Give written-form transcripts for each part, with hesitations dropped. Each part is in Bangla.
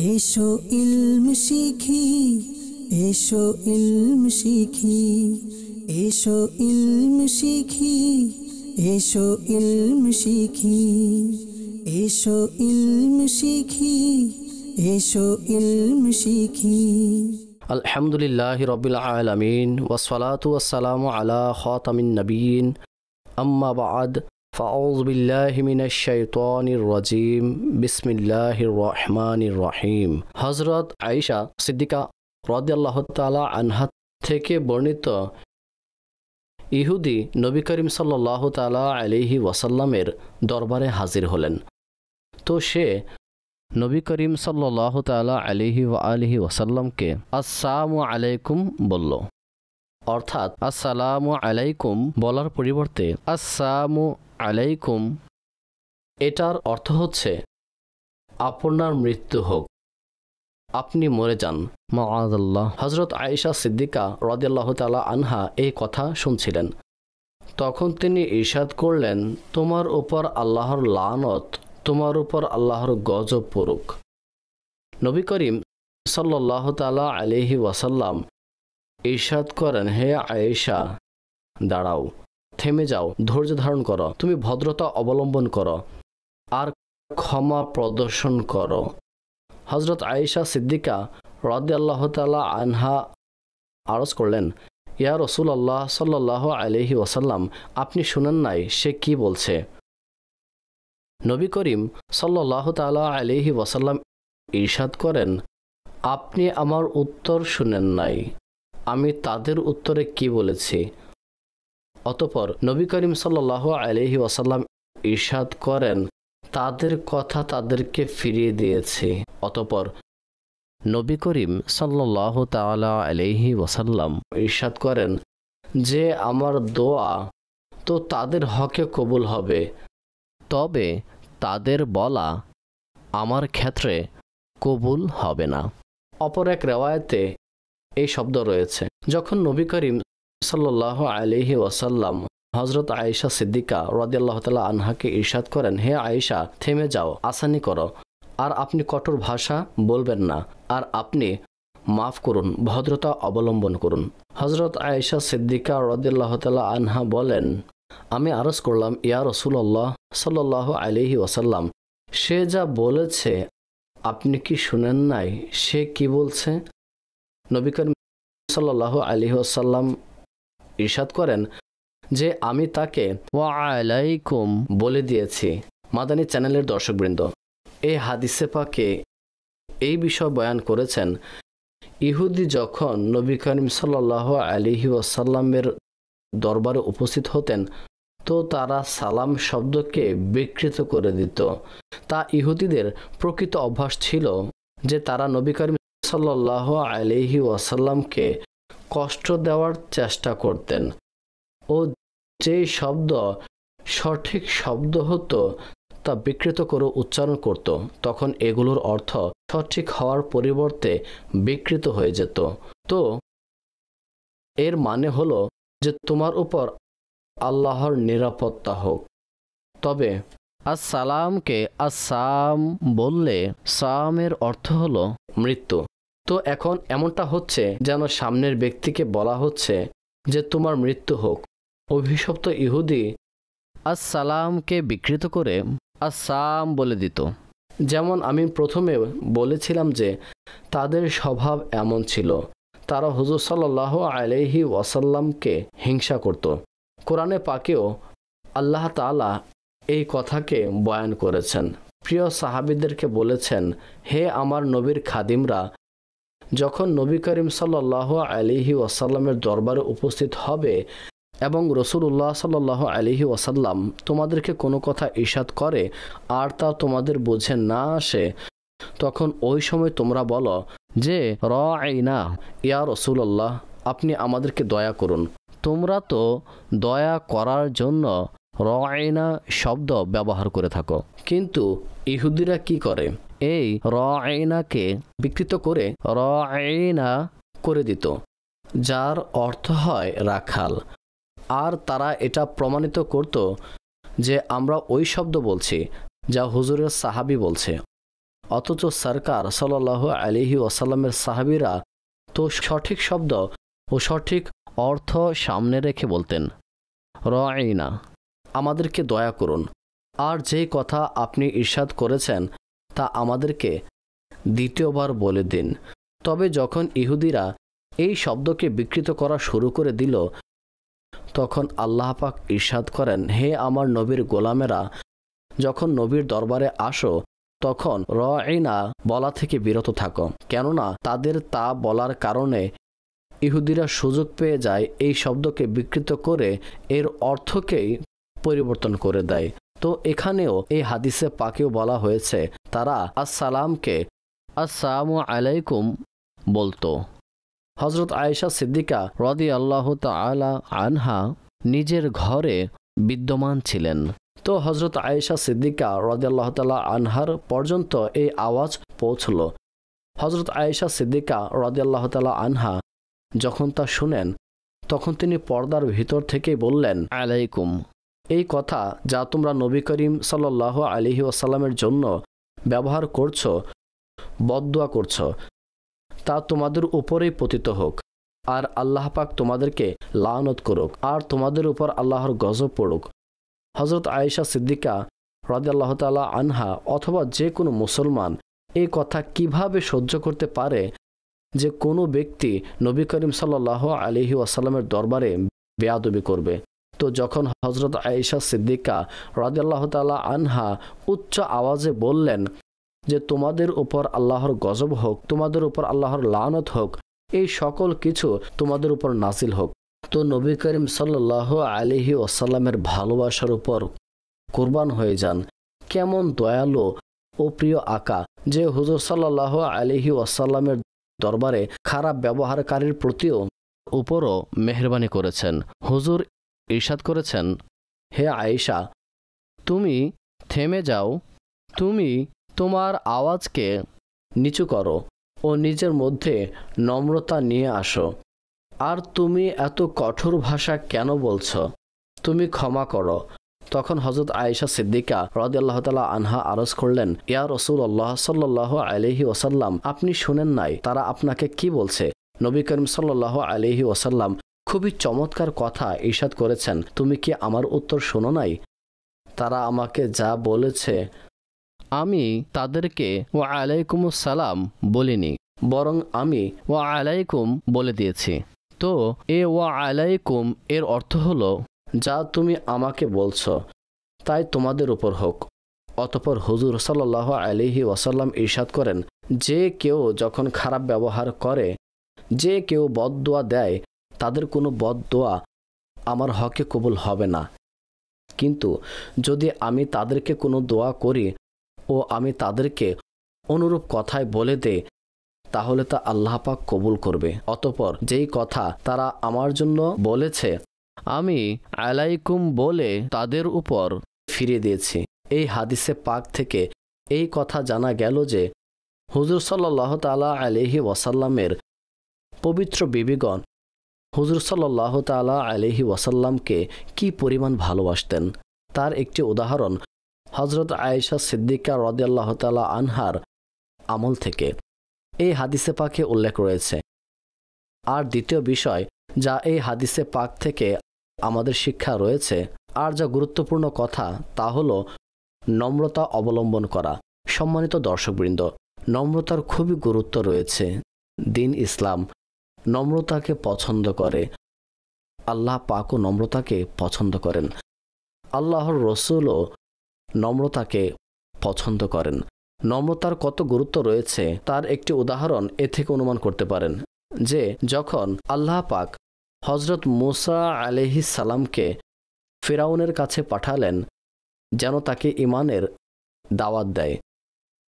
এসো ইলম শিখি, এসো ইলম শিখি, এসো ইলম শিখি, এসো ইলম শিখি, এসো ইলম শিখি, এসো ইলম শিখি। আলহামদুলিল্লাহি রাব্বিল আলামিন ওয়াসসালাতু ওয়াসসালামু আলা খাতামিন নবিয়্যিন আম্মা বা'দ ফাআউযু বিল্লাহি মিনাশ শাইতানির রাজীম বিসমিল্লাহির রহমানির রহিম। হযরত আয়েশা সিদ্দিকা রাদিয়াল্লাহু তাআলা আনহা থেকে বর্ণিত, ইহুদি নবী করিম সাল্লাল্লাহু তাআলা আলাইহি ওয়াসাল্লামের দরবারে হাজির হলেন। তো সে নবী করিম সাল্লাল্লাহু তাআলা আলাইহি ওয়া আলিহি ওয়াসাল্লামকে আসসালামু আলাইকুম বলল। অর্থাৎ আসসালামু আলাইকুম বলার পরিবর্তে আসসালামু আলাইকুম, এটার অর্থ হচ্ছে আপনার মৃত্যু হোক, আপনি মরে যান, মাআযাল্লাহ। হযরত আয়েশা সিদ্দিকা রাদিয়াল্লাহু তাআলা আনহা এই কথা শুনছিলেন। তখন তিনি ইরশাদ করলেন, তোমার উপর আল্লাহর লানত, তোমার উপর আল্লাহর গজব পড়ুক। নবী করিম সাল্লাল্লাহু তাআলা আলাইহি ওয়াসাল্লাম ইরশাদ করেন, হে আয়েশা, দাঁড়াও, থেমে যাও, ধৈর্য ধারণ করো, তুমি ভদ্রতা অবলম্বন করো আর ক্ষমা প্রদর্শন করো। হযরত আয়েশা সিদ্দিকা রাদিয়াল্লাহু তাআলা আনহা আরজ করলেন, ইয়া রাসূলুল্লাহ সাল্লাল্লাহু আলাইহি ওয়াসাল্লাম, আপনি শুনেন নাই সে কি বলছে? নবী করিম সাল্লাল্লাহু তাআলা আলাইহি ওয়াসাল্লাম ইরশাদ করেন, আপনি আমার উত্তর শুনেন নাই, আমি তাদের উত্তরে কি বলেছি? অতঃপর নবী করিম সাল্লাল্লাহু আলাইহি ওয়াসাল্লাম ইরশাদ করেন, তাদের কথা তাদেরকে ফিরিয়ে দিয়েছি। অতঃপর নবী করিম সাল্লাল্লাহু তাআলা আলাইহি ওয়াসাল্লাম ইরশাদ করেন যে আমার দোয়া তো তাদের হকে কবুল হবে, তবে তাদের বলা আমার ক্ষেত্রে কবুল হবে না। অপর এক রেওয়ায়েতে এই শব্দ রয়েছে, যখন নবী করিম সাল্লাল্লাহু আলাইহি ওয়াসাল্লাম হযরত আয়েশা সিদ্দিকা রাদিয়াল্লাহু তাআলা আনহাকে ইরশাদ করেন, হে আয়েশা, থেমে যাও, আসানি করো, আর আপনি কঠোর ভাষা বলবেন না, আর আপনি মাফ করুন, ভদ্রতা অবলম্বন করুন। হযরত আয়েশা সিদ্দিকা রাদিয়াল্লাহু তাআলা আনহা বলেন, আমি আরজ করলাম, ইয়া রাসূলুল্লাহ সাল্লাল্লাহু আলাইহি ওয়াসাল্লাম, সে যা বলেছে আপনি কি শুনেন নাই? সে কি বলছে? নবী করিম সাল্লাল্লাহু আলাইহি ওয়াসাল্লাম ইরশাদ করেন যে আমি তাকে ওয়া আলাইকুম বলে দিয়েছি। মাদানী চ্যানেলের দর্শকবৃন্দ, এই হাদিসে পাকে এই বিষয় বয়ান করেছেন, ইহুদি যখন নবী করিম সাল্লাল্লাহু আলাইহি ওয়াসাল্লামের দরবারে উপস্থিত হতেন তো তারা সালাম শব্দকে বিকৃত করে দিত। তা ইহুদিদের প্রকৃত অভ্যাস ছিল যে তারা নবী করিম সাল্লাল্লাহু আলাইহি ওয়াসাল্লামকে কষ্ট দেওয়ার চেষ্টা করতেন ও যে শব্দ সঠিক শব্দ হতো তা বিকৃত করে উচ্চারণ করত। তখন এগুলোর অর্থ সঠিক হওয়ার পরিবর্তে বিকৃত হয়ে যেত। তো এর মানে হলো যে তোমার উপর আল্লাহর নিরাপত্তা হোক। তবে আসসালামকে আসসালাম বললে সালামের অর্থ হলো মৃত্যু। তো এখন এমনটা হচ্ছে যেন সামনের ব্যক্তিকে বলা হচ্ছে যে তোমার মৃত্যু হোক। অভিশপ্ত ইহুদি আসসালামকে বিকৃত করে আসসালাম বলে দিত। যেমন আমি প্রথমে বলেছিলাম যে তাদের স্বভাব এমন ছিল, তারা হুজুর সাল্লাল্লাহু আলাইহি ওয়াসাল্লামকে হিংসা করত। কোরআনে পাকেও আল্লাহ তাআলা এই কথাকে বয়ান করেছেন। প্রিয় সাহাবীদেরকে বলেছেন, হে আমার নবীর খাদিমরা, যখন নবী করিম সাল্লাল্লাহু আলাইহি ওয়াসাল্লামের দরবারে উপস্থিত হবে এবং রাসূলুল্লাহ সাল্লাল্লাহু আলাইহি ওয়াসাল্লাম তোমাদেরকে কোনো কথা ইরশাদ করে আর তা তোমাদের বুঝে না আসে, তখন ওই সময় তোমরা বলো যে রাঈনা, ইয়া রাসূলুল্লাহ, আপনি আমাদেরকে দয়া করুন। তোমরা তো দয়া করার জন্য রাঈনা শব্দ ব্যবহার করে থাকো, কিন্তু ইহুদিরা কি করে? এই রাঈনাকে বিকৃত করে রাঈনা করে দিত, যার অর্থ হয় রাখাল। আর তারা এটা প্রমাণিত করত যে আমরা ওই শব্দ বলছি যা হুজুরের সাহাবী বলছে, অথচ সরকার সাল্লাল্লাহু আলাইহি ওয়াসাল্লামের সাহাবীরা তো সঠিক শব্দ ও সঠিক অর্থ সামনে রেখে বলতেন, রাঈনা, আমাদেরকে দয়া করুন, আর যেই কথা আপনি ইরশাদ করেছেন তা আমাদেরকে দ্বিতীয়বার বলে দিন। তবে যখন ইহুদিরা এই শব্দকে বিকৃত করা শুরু করে দিল, তখন আল্লাহ পাক ইরশাদ করেন, হে আমার নবীর গোলামেরা, যখন নবীর দরবারে আসো তখন রাঈনা বলা থেকে বিরত থাকো, কেননা তাদের তা বলার কারণে ইহুদিরা সুযোগ পেয়ে যায় এই শব্দকে বিকৃত করে এর অর্থকেই পরিবর্তন করে দেয়। তো এখানেও এই হাদিসে পাকেও বলা হয়েছে তারা আসসালামকে আসসালামু আলাইকুম বলতো। হযরত আয়েশা সিদ্দিকা রাদিয়াল্লাহু তাআলা আনহা নিজের ঘরে বিদ্যমান ছিলেন। তো হযরত আয়েশা সিদ্দিকা রাদিয়াল্লাহু তাআলা আনহার পর্যন্ত এই আওয়াজ পৌঁছল। হযরত আয়েশা সিদ্দিকা রাদিয়াল্লাহু তাআলা আনহা যখন তা শুনেন, তখন তিনি পর্দার ভিতর থেকেই বললেন, আলাইকুম। এই কথা যা তোমরা নবী করিম সাল্লাল্লাহু আলাইহি ওয়াসাল্লামের জন্য ব্যবহার করছো, বদদুয়া করছো, তা তোমাদের উপরেই পতিত হোক, আর আল্লাহ পাক তোমাদেরকে লানত করুক, আর তোমাদের উপর আল্লাহর গজব পড়ুক। হযরত আয়েশা সিদ্দিকা রাদিয়াল্লাহু তাআলা আনহা অথবা যে কোনো মুসলমান এই কথা কিভাবে সহ্য করতে পারে যে কোনো ব্যক্তি নবী করিম সাল্লাল্লাহু আলাইহি ওয়াসাল্লামের দরবারে বেয়াদবি করবে। তো যখন হযরত আয়েশা সিদ্দিকা রাদিয়াল্লাহু তাআলা আনহা উচ্চ আওয়াজে বললেন যে তোমাদের উপর আল্লাহর গজব হোক, তোমাদের উপর আল্লাহর লানত হোক, এই সকল কিছু তোমাদের উপর নাজিল হোক, তো নবী করিম সাল্লাল্লাহু আলাইহি ওয়াসাল্লামের ভালোবাসার উপর কুরবান হয়ে যান। কেমন দয়ালু ও প্রিয় আকা যে হুজুর সাল্লাল্লাহু আলাইহি ওয়াসাল্লামের দরবারে খারাপ ব্যবহারকারীর প্রতিও উপরও মেহেরবানি করেছেন। হুজুর ইরশাদ করেছেন, হে আয়েশা, তুমি থেমে যাও, তুমি তোমার আওয়াজকে নিচু করো ও নিজের মধ্যে নম্রতা নিয়ে আসো। আর তুমি এত কঠোর ভাষা কেন বলছো? তুমি ক্ষমা করো। তখন হযরত আয়েশা সিদ্দিকা রাদিয়াল্লাহু তাআলা আনহা আরজ করলেন, ইয়া রাসূলুল্লাহ সাল্লাল্লাহু আলাইহি ওয়াসাল্লাম, আপনি শুনেন নাই তারা আপনাকে কি বলছে? নবী করিম সাল্লাল্লাহু আলাইহি ওয়াসাল্লাম খুবই চমৎকার কথা ইরশাদ করেছেন, তুমি কি আমার উত্তর শোনো নাই? তারা আমাকে যা বলেছে আমি তাদেরকে ওয়া আলাইকুমুস সালাম বলিনি, বরং আমি ওয়া আলাইকুম বলে দিয়েছি। তো এ ওয়া আলাইকুম এর অর্থ হলো যা তুমি আমাকে বলছো তাই তোমাদের উপর হোক। অতঃপর হুজুর সাল্লাল্লাহু আলাইহি ওয়াসাল্লাম ইরশাদ করেন, যে কেউ যখন খারাপ ব্যবহার করে, যে কেউ বদদোয়া দেয়, তাদের কোনো বদদোয়া আমার হকে কবুল হবে না। কিন্তু যদি আমি তাদেরকে কোনো দোয়া করি ও আমি তাদেরকে অনুরূপ কথায় বলে দেই, তাহলে তা আল্লাহ পাক কবুল করবে। অতঃপর যেই কথা তারা আমার জন্য বলেছে আমি আলাইকুম বলে তাদের উপর ফিরিয়ে দিয়েছি। এই হাদিসে পাক থেকে এই কথা জানা গেল যে হুজুর সাল্লাল্লাহু তাআলা আলাইহি ওয়াসাল্লামের পবিত্র বিবিগণ হুজুর সাল্লাল্লাহু তাআলা আলাইহি ওয়াসাল্লামকে কি পরিমাণ ভালোবাসতেন। তার একটি উদাহরণ হযরত আয়েশা সিদ্দিকা রাদিয়াল্লাহু তাআলা আনহার আমল থেকে এই হাদিসে পাকে উল্লেখ রয়েছে। আর দ্বিতীয় বিষয় যা এই হাদিসে পাক থেকে আমাদের শিক্ষা রয়েছে, আর যা গুরুত্বপূর্ণ কথা, তা হলো নম্রতা অবলম্বন করা। সম্মানিত দর্শকবৃন্দ, নম্রতার খুবই গুরুত্ব রয়েছে। দিন ইসলাম নম্রতাকে পছন্দ করে, আল্লাহ পাকও নম্রতাকে পছন্দ করেন, আল্লাহর রসুলও নম্রতাকে পছন্দ করেন। নম্রতার কত গুরুত্ব রয়েছে তার একটি উদাহরণ এ থেকে অনুমান করতে পারেন যে যখন আল্লাহ পাক হযরত মূসা আলাইহিস সালামকে ফিরাউনের কাছে পাঠালেন যেন তাকে ঈমানের দাওয়াত দেয়,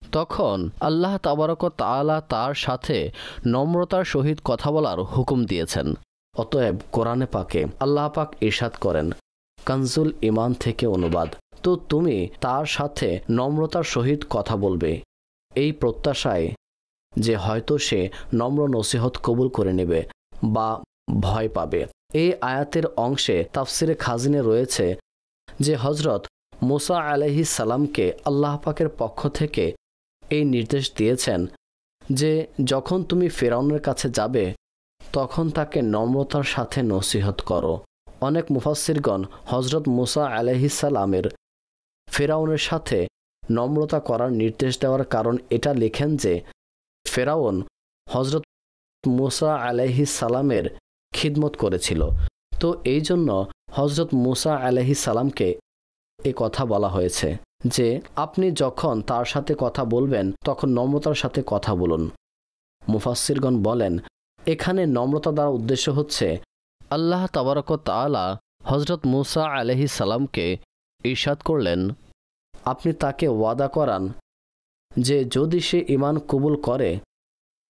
তখন আল্লাহ তাবারক ওয়া তাআলা তার সাথে নম্রতার সহিত কথা বলার হুকুম দিয়েছেন। অতএব কোরআনে পাকে আল্লাহ পাক ইরশাদ করেন, কানজুল ঈমান থেকে অনুবাদ, তো তুমি তার সাথে নম্রতার সহিত কথা বলবে এই প্রত্যাশায় যে হয়তো সে নম্র নসিহত কবুল করে নেবে বা ভয় পাবে। এই আয়াতের অংশে তাফসিরে খাজিনে রয়েছে যে হযরত মূসা আলাইহিস সালামকে আল্লাহ পাকের পক্ষ থেকে এই নির্দেশ দিয়েছেন যে যখন তুমি ফেরাউনের কাছে যাবে তখন তাকে নম্রতার সাথে নসিহত করো। অনেক মুফাসসিরগণ হযরত মূসা আলাইহিস সালামের ফেরাউনের সাথে নম্রতা করার নির্দেশ দেওয়ার কারণ এটা লেখেন যে ফেরাউন হযরত মূসা আলাইহিস সালামের খিদমত করেছিল। তো এই জন্য হযরত মূসা আলাইহিস সালামকে এ কথা বলা হয়েছে যে আপনি যখন তার সাথে কথা বলবেন তখন নম্রতার সাথে কথা বলুন। মুফাসসিরগণ বলেন এখানে নম্রতা দ্বারা উদ্দেশ্য হচ্ছে আল্লাহ তাবারক ওয়া তাআলা হযরত মূসা আলাইহিস সালামকে ইরশাদ করলেন আপনি তাকে ওয়াদা করান যে যদি সে ঈমান কবুল করে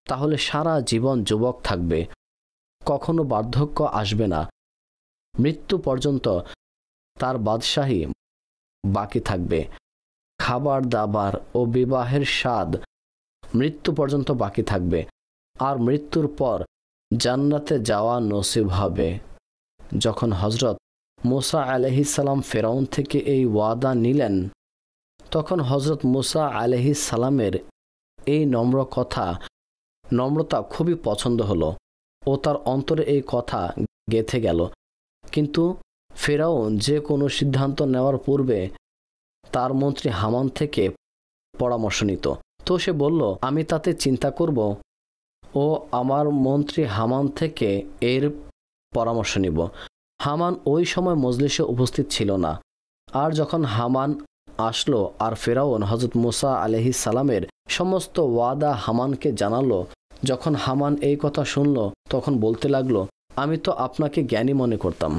তাহলে সারা জীবন যুবক থাকবে, কখনো বার্ধক্য আসবে না, মৃত্যু পর্যন্ত তার বাদশাহী বাকি থাকবে, খাবার দাবার ও বিবাহের স্বাদ মৃত্যু পর্যন্ত বাকি থাকবে, আর মৃত্যুর পর জান্নাতে যাওয়া নসিব হবে। যখন হযরত মূসা আলাইহিস সালাম ফেরাউন থেকে এই ওয়াদা নিলেন তখন হযরত মূসা আলাইহিস সালামের এই নম্রতা খুবই পছন্দ হলো ও তার অন্তরে এই কথা গেঁথে গেল। কিন্তু ফেরাউন যে কোনো সিদ্ধান্ত নেওয়ার পূর্বে তার মন্ত্রী হামান থেকে পরামর্শ নিত। তো সে বলল আমি তাতে চিন্তা করব ও আমার মন্ত্রী হামান থেকে এর পরামর্শ নিব। হামান ওই সময় মজলিসে উপস্থিত ছিল না। আর যখন হামান আসলো আর ফেরাউন হযরত মূসা আলাইহিস সালামের সমস্ত ওয়াদা হামানকে জানালো, যখন হামান এই কথা শুনল তখন বলতে লাগলো আমি তো আপনাকে জ্ঞানী মনে করতাম,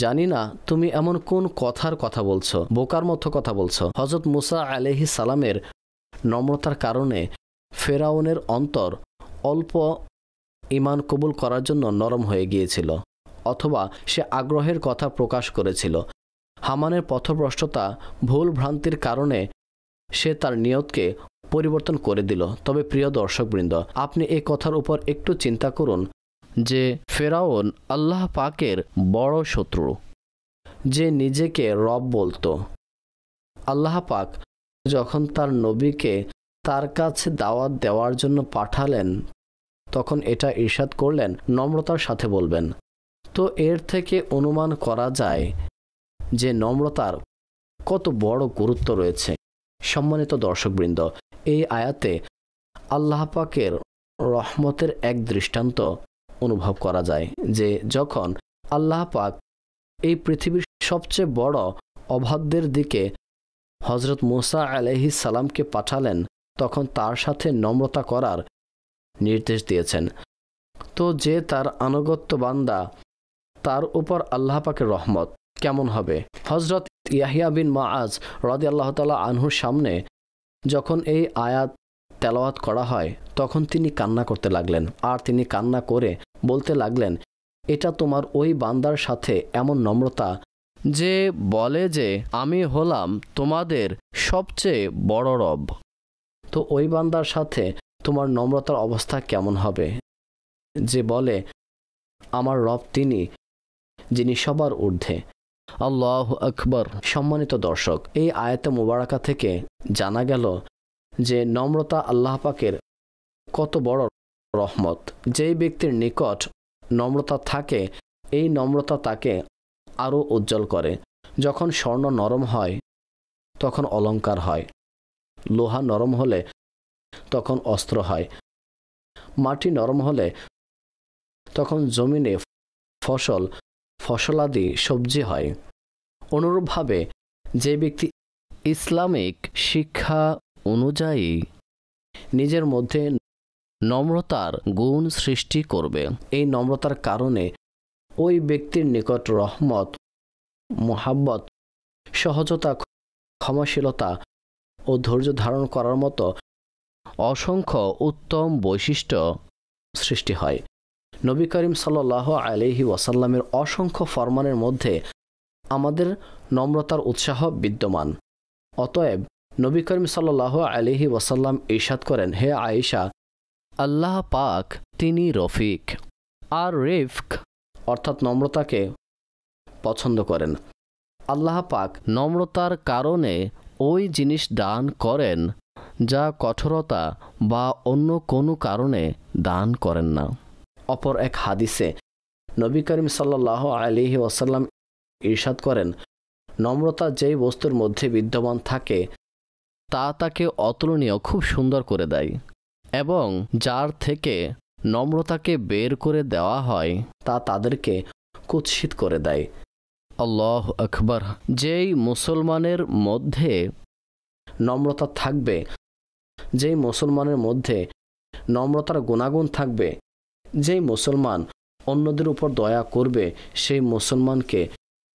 জানি না তুমি এমন কোন কথার কথা বলছো, বোকার মতো কথা বলছো। হযরত মূসা আলাইহিস সালামের নম্রতার কারণে ফেরাউনের অন্তর অল্প ঈমান কবুল করার জন্য নরম হয়ে গিয়েছিল, অথবা সে আগ্রহের কথা প্রকাশ করেছিল। হামানের পথভ্রষ্টতা ভুল ভ্রান্তির কারণে সে তার নিয়তকে পরিবর্তন করে দিল। তবে প্রিয় দর্শকবৃন্দ, আপনি এই কথার উপর একটু চিন্তা করুন যে ফেরাউন আল্লাহ পাকের বড় শত্রু, যে নিজেকে রব বলতো। আল্লাহ পাক যখন তার নবীকে তার কাছে দাওয়াত দেওয়ার জন্য পাঠালেন তখন এটা ইরশাদ করলেন নম্রতার সাথে বলবেন। তো এর থেকে অনুমান করা যায় যে নম্রতার কত বড় গুরুত্ব রয়েছে। সম্মানিত দর্শকবৃন্দ, এই আয়াতে আল্লাহ পাকের রহমতের এক দৃষ্টান্ত অনুভব করা যায় যে যখন আল্লাহ পাক এই পৃথিবীর সবচেয়ে বড় অবাধ্যের দিকে হযরত মূসা আলাইহিস সালামকে পাঠালেন তখন তার সাথে নম্রতা করার নির্দেশ দিয়েছেন। তো যে তার আনুগত্য বান্দা তার উপর আল্লাহ পাকের রহমত কেমন হবে। হযরত ইয়াহিয়া বিন মুআজ রাদিয়াল্লাহু তাআলা আনহুর সামনে যখন এই আয়াত তেলাওয়াত করা হয় তখন তিনি কান্না করতে লাগলেন। আর তিনি কান্না করে বলতে লাগলেন এটা তোমার ওই বান্দার সাথে এমন নম্রতা যে বলে যে আমি হলাম তোমাদের সবচেয়ে বড় রব। তো ওই বান্দার সাথে তোমার নম্রতার অবস্থা কেমন হবে যে বলে আমার রব তিনি, যিনি সবার ঊর্ধ্বে। আল্লাহু আকবার। সম্মানিত দর্শক, এই আয়াতে মুবারাকা থেকে জানা গেল যে নম্রতা আল্লাহ পাকের কত বড় রহমত। যেই ব্যক্তির নিকট নম্রতা থাকে এই নম্রতা তাকে আরও উজ্জ্বল করে। যখন স্বর্ণ নরম হয় তখন অলংকার হয়, লোহা নরম হলে তখন অস্ত্র হয়, মাটি নরম হলে তখন জমিনে ফসলাদি সবজি হয়। অনুরূপভাবে যে ব্যক্তি ইসলামিক শিক্ষা অনুযায়ী নিজের মধ্যে নম্রতার গুণ সৃষ্টি করবে, এই নম্রতার কারণে ওই ব্যক্তির নিকট রহমত, মুহাব্বত, সহজতা, ক্ষমাশীলতা ও ধৈর্য ধারণ করার মতো অসংখ্য উত্তম বৈশিষ্ট্য সৃষ্টি হয়। নবী করিম সাল্লাল্লাহু আলাইহি ওয়াসাল্লামের অসংখ্য ফরমানের মধ্যে আমাদের নম্রতার উৎসাহ বিদ্যমান। অতএব নবী করিম সাল্লাল্লাহু আলাইহি ওয়াসাল্লাম ইরশাদ করেন, হে আয়েশা, আল্লাহ পাক তিনি রফিক আর রিফক অর্থাৎ নম্রতাকে পছন্দ করেন। আল্লাহ পাক নম্রতার কারণে ওই জিনিস দান করেন যা কঠোরতা বা অন্য কোনো কারণে দান করেন না। অপর এক হাদিসে নবী করিম সাল্লাল্লাহু আলাইহি ওয়াসাল্লাম ইরশাদ করেন, নম্রতা যেই বস্তুর মধ্যে বিদ্যমান থাকে তা তাকে অতুলনীয় খুব সুন্দর করে দেয়, এবং যার থেকে নম্রতাকে বের করে দেওয়া হয় তা তাদেরকে কুৎসিত করে দেয়। আল্লাহু আকবার। যেই মুসলমানের মধ্যে নম্রতা থাকবে, যেই মুসলমানের মধ্যে নম্রতার গুণাগুণ থাকবে, যেই মুসলমান অন্যদের উপর দয়া করবে, সেই মুসলমানকে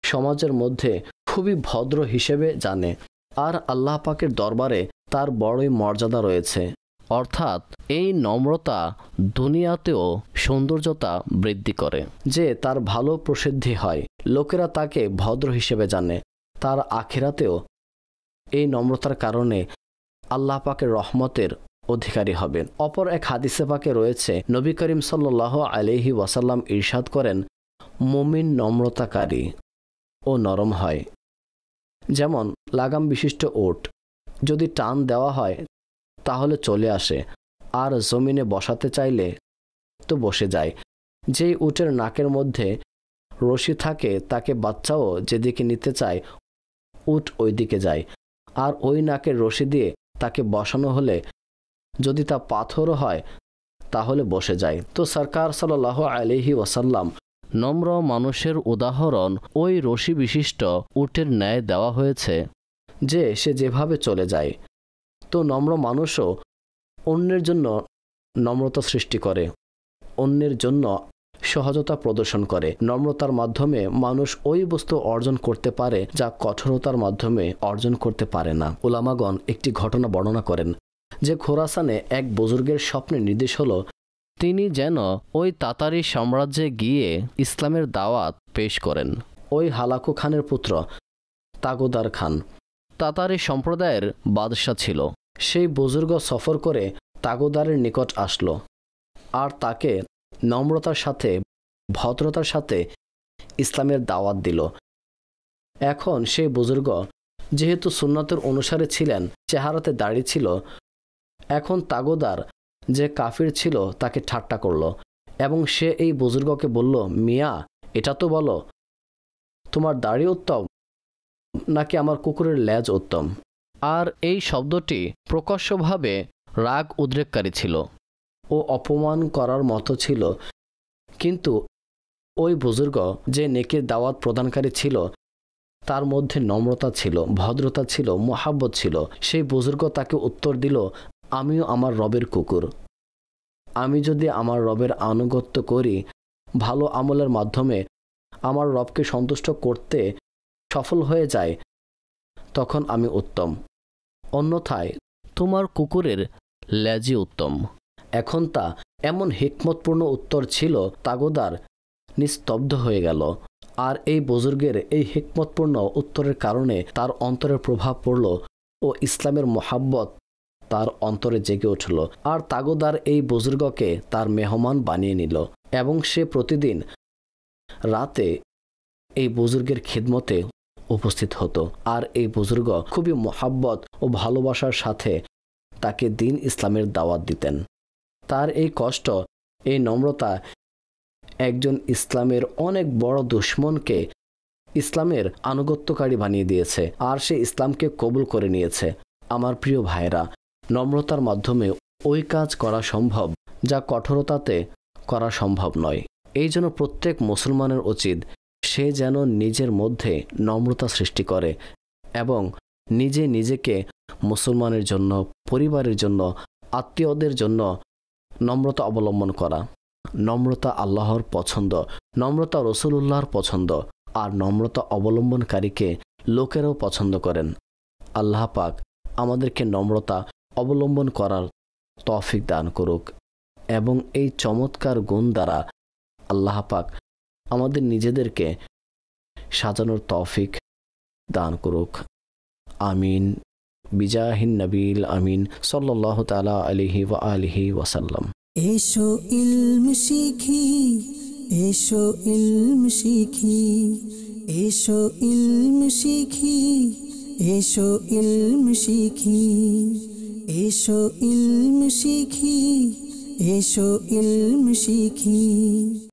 সমাজের মধ্যে খুবই ভদ্র হিসেবে জানে, আর আল্লাহ পাকের দরবারে তার বড়ই মর্যাদা রয়েছে। অর্থাৎ এই নম্রতা দুনিয়াতেও সৌন্দর্যতা বৃদ্ধি করে, যে তার ভালো প্রসিদ্ধি হয়, লোকেরা তাকে ভদ্র হিসেবে জানে, তার আখিরাতেও এই নম্রতার কারণে আল্লাহ পাকের রহমতের অধিকারী হবেন। অপর এক হাদিসে পাকে রয়েছে, নবী করিম সাল্লাল্লাহু আলাইহি ওয়াসাল্লাম ইরশাদ করেন, মুমিন নম্রতাকারী ও নরম হয়, যেমন লাগাম বিশিষ্ট ওট, যদি টান দেওয়া হয় তাহলে চলে আসে, আর জমিনে বসাতে চাইলে তো বসে যায়। যেই উটের নাকের মধ্যে রশি থাকে তাকে বাচ্চাও যেদিকে নিতে চায় উট ওই দিকে যায়, আর ওই নাকের রশি দিয়ে তাকে বসানো হলে যদি তা পাথরও হয় তাহলে বসে যায়। তো সরকার সাল্লাল্লাহু আলাইহি ওয়াসাল্লাম নম্র মানুষের উদাহরণ ওই রশি বিশিষ্ট উটের ন্যায় দেওয়া হয়েছে, যে সে যেভাবে চলে যায়। তো নম্র মানুষও অন্যের জন্য নম্রতা সৃষ্টি করে, অন্যের জন্য সহজতা প্রদর্শন করে। নম্রতার মাধ্যমে মানুষ ওই বস্তু অর্জন করতে পারে যা কঠোরতার মাধ্যমে অর্জন করতে পারে না। উলামাগণ একটি ঘটনা বর্ণনা করেন যে খোরাসানে এক বুজুর্গের স্বপ্নের নির্দেশ হলো তিনি যেন ওই তাতারি সাম্রাজ্যে গিয়ে ইসলামের দাওয়াত পেশ করেন। ওই হালাকু খানের পুত্র তাগোদার খান তাতারি সম্প্রদায়ের বাদশাহ ছিল। সেই বুজুর্গ সফর করে তাগোদারের নিকট আসলো আর তাকে নম্রতার সাথে ভদ্রতার সাথে ইসলামের দাওয়াত দিল। এখন সেই বুজুর্গ যেহেতু সুন্নতের অনুসারে ছিলেন, চেহারাতে দাড়ি ছিল, এখন তাগোদার যে কাফির ছিল তাকে ঠাট্টা করল এবং সে এই বুজুর্গকে বলল, মিয়া এটা তো বলো, তোমার দাড়ি উত্তম নাকি আমার কুকুরের লেজ উত্তম? আর এই শব্দটি প্রকাশ্যভাবে রাগ উদ্রেককারী ছিল ও অপমান করার মতো ছিল, কিন্তু ওই বুজুর্গ যে নেকির দাওয়াত প্রদানকারী ছিল তার মধ্যে নম্রতা ছিল, ভদ্রতা ছিল, মোহাব্বত ছিল। সেই বুজুর্গ তাকে উত্তর দিল, আমিও আমার রবের কুকুর, আমি যদি আমার রবের আনুগত্য করি, ভালো আমলের মাধ্যমে আমার রবকে সন্তুষ্ট করতে সফল হয়ে যায়, তখন আমি উত্তম, অন্যথায় তোমার কুকুরের লেজই উত্তম। এখন তা এমন হিকমতপূর্ণ উত্তর ছিল, তাগোদার নিস্তব্ধ হয়ে গেল। আর এই বুজুর্গের এই হিকমতপূর্ণ উত্তরের কারণে তার অন্তরের প্রভাব পড়ল ও ইসলামের মোহাব্বত তার অন্তরে জেগে উঠল। আর তাগোদার এই বুজুর্গকে তার মেহমান বানিয়ে নিল এবং সে প্রতিদিন রাতে এই বুজুর্গের খিদমতে উপস্থিত হতো। আর এই বুজুর্গ খুবই মোহাব্বত ও ভালোবাসার সাথে তাকে দিন ইসলামের দাওয়াত দিতেন। তার এই কষ্ট, এই নম্রতা একজন ইসলামের অনেক বড় দুশমনকে ইসলামের আনুগত্যকারী বানিয়ে দিয়েছে, আর সে ইসলামকে কবুল করে নিয়েছে। আমার প্রিয় ভাইরা, নম্রতার মাধ্যমে ওই কাজ করা সম্ভব যা কঠোরতাতে করা সম্ভব নয়। এই জন্য প্রত্যেক মুসলমানের উচিত সে যেন নিজের মধ্যে নম্রতা সৃষ্টি করে এবং নিজে নিজেকে মুসলমানের জন্য, পরিবারের জন্য, আত্মীয়দের জন্য নম্রতা অবলম্বন করা। নম্রতা আল্লাহর পছন্দ, নম্রতা রসুলুল্লাহর পছন্দ, আর নম্রতা অবলম্বনকারীকে লোকেরাও পছন্দ করেন। আল্লাহ পাক আমাদেরকে নম্রতা অবলম্বন করার তৌফিক দান করুক এবং এই চমৎকার গুণ দ্বারা আল্লাহ পাক আমাদের নিজেদেরকে সাজানোর তৌফিক দান করুক। আমিন। বিজাহিন নবীল আমিন সাল্লাল্লাহু তাআলা আলাইহি ওয়া আলিহি ওয়াসাল্লাম। এসো ইলম শিখি, এসো ইলম শিখি, এসো ইলম শিখি, এসো ইলম শিখি, এসো ইলম শিখি, এসো ইলম শিখি।